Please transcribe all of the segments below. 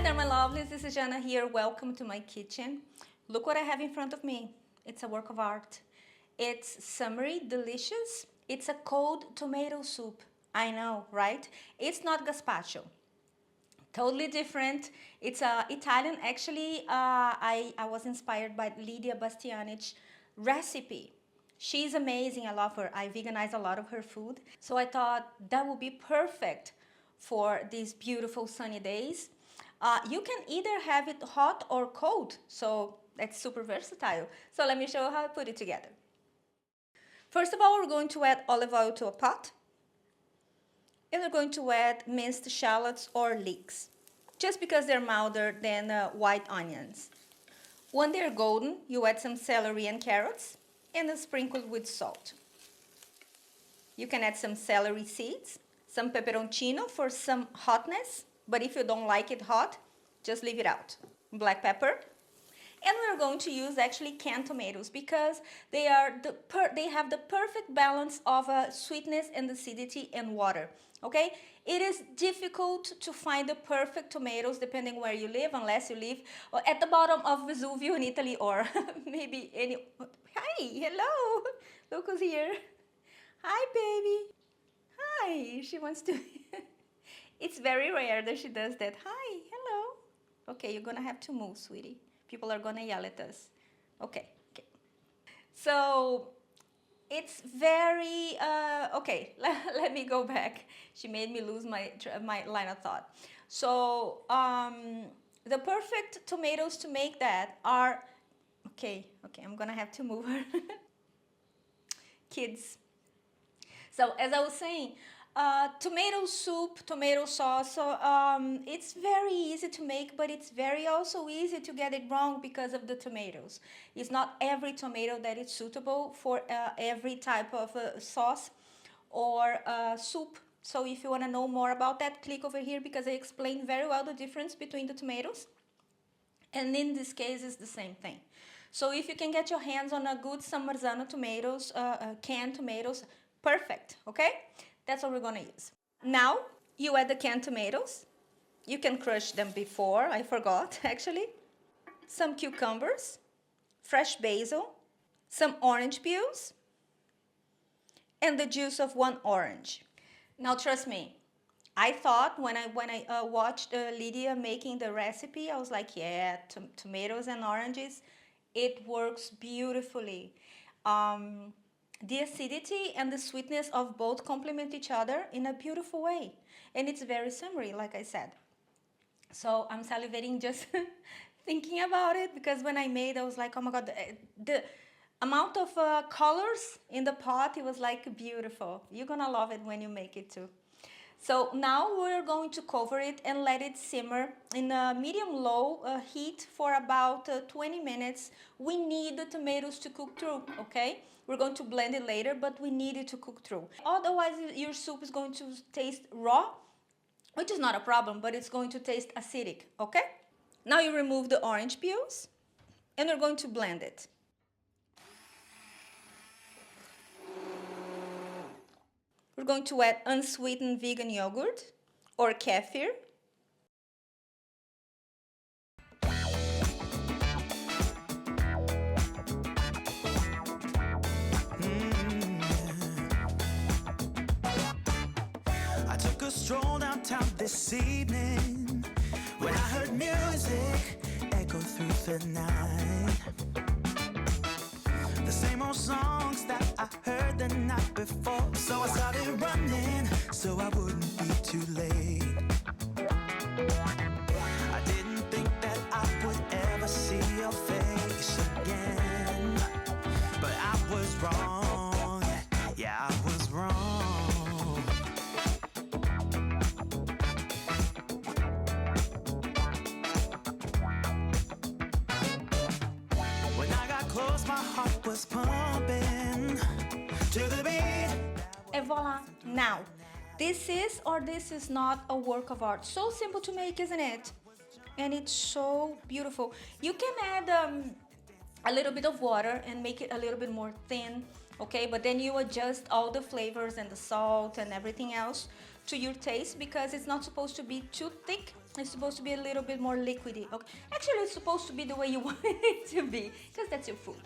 there, my lovelies. This is Jana here. Welcome to my kitchen. Look what I have in front of me. It's a work of art. It's Summery, delicious. It's a cold tomato soup. I know, right? It's not gazpacho. Totally different. It's Italian. Actually, I was inspired by Lidia Bastianich recipe. She's amazing. I love her. I veganize a lot of her food. So I thought that would be perfect for these beautiful sunny days. You can either have it hot or cold, so that's super versatile. So let me show you how I put it together. First of all, we're going to add olive oil to a pot. And we're going to add minced shallots or leeks, just because they're milder than white onions. When they're golden, you add some celery and carrots and then sprinkle with salt. You can add some celery seeds, some peperoncino for some hotness, but if you don't like it hot, just leave it out. Black pepper. And we're going to use actually canned tomatoes because they have the perfect balance of sweetness and acidity and water. Okay? It is difficult to find the perfect tomatoes depending where you live, unless you live at the bottom of Vesuvio in Italy or maybe any... Hi, hello. Look who's here. Hi, baby. Hi, she wants to... It's very rare that she does that. Hi, hello. Okay, you're gonna have to move, sweetie. People are gonna yell at us. Okay. So it's very, okay, let me go back. She made me lose my line of thought. So the perfect tomatoes to make that are, okay, I'm gonna have to move her. Kids. So as I was saying, tomato soup, tomato sauce, so it's very easy to make, but it's very also easy to get it wrong because of the tomatoes. It's not every tomato that is suitable for every type of sauce or soup. So if you want to know more about that, click over here because I explain very well the difference between the tomatoes. And in this case, it's the same thing. So if you can get your hands on a good San Marzano tomatoes, canned tomatoes, perfect, okay? That's what we're gonna use. Now, you add the canned tomatoes. You can crush them before, I forgot actually. Some cucumbers, fresh basil, some orange peels, and the juice of one orange. Now trust me, I thought when I watched Lidia making the recipe, I was like, yeah, tomatoes and oranges, it works beautifully. The acidity and the sweetness of both complement each other in a beautiful way. And it's very summery, like I said. So I'm salivating just thinking about it because when I made, I was like, oh my God, the amount of colors in the pot, it was like beautiful. You're gonna love it when you make it too. So now we're going to cover it and let it simmer in a medium-low heat for about 20 minutes. We need the tomatoes to cook through, okay? We're going to blend it later, but we need it to cook through. Otherwise, your soup is going to taste raw, which is not a problem, but it's going to taste acidic, okay? Now you remove the orange peels, and we're going to blend it. We're going to add unsweetened vegan yogurt or kefir. I took a stroll downtown this evening when I heard music echo through the night. The same old songs that I heard the night before. So I started running so I wouldn't be too late. I didn't think that I would ever see your face again, but I was wrong. Yeah, I was wrong. When I got close, my heart was pumping to the beat. And voila! Now, this is not a work of art. So simple to make, isn't it? And it's so beautiful. You can add a little bit of water and make it a little bit more thin, okay? But then you adjust all the flavors and the salt and everything else to your taste, because it's not supposed to be too thick. It's supposed to be a little bit more liquidy. Okay, actually it's supposed to be the way you want it to be, because that's your food.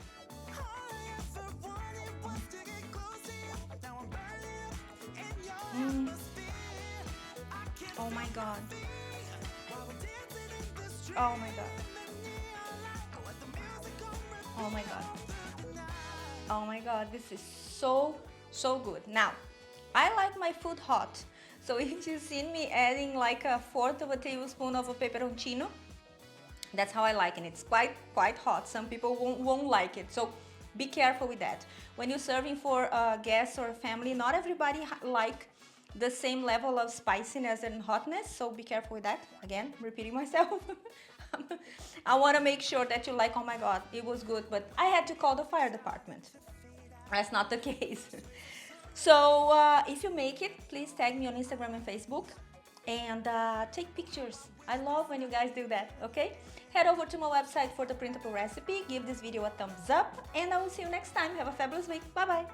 Oh my god. Oh my god. Oh my god. Oh my god, this is so good. Now, I like my food hot. So if you see me adding like a fourth of a tablespoon of a peperoncino, that's how I like it. It's quite hot. Some people won't like it. So be careful with that. When you're serving for guests or family, not everybody like the same level of spiciness and hotness. So be careful with that. Again, repeating myself. I want to make sure that you like, oh my god, it was good, but I had to call the fire department. That's not the case. So if you make it, please tag me on Instagram and Facebook and take pictures. I love when you guys do that, okay? Head over to my website for the printable recipe, give this video a thumbs up, and I will see you next time. Have a fabulous week. Bye-bye.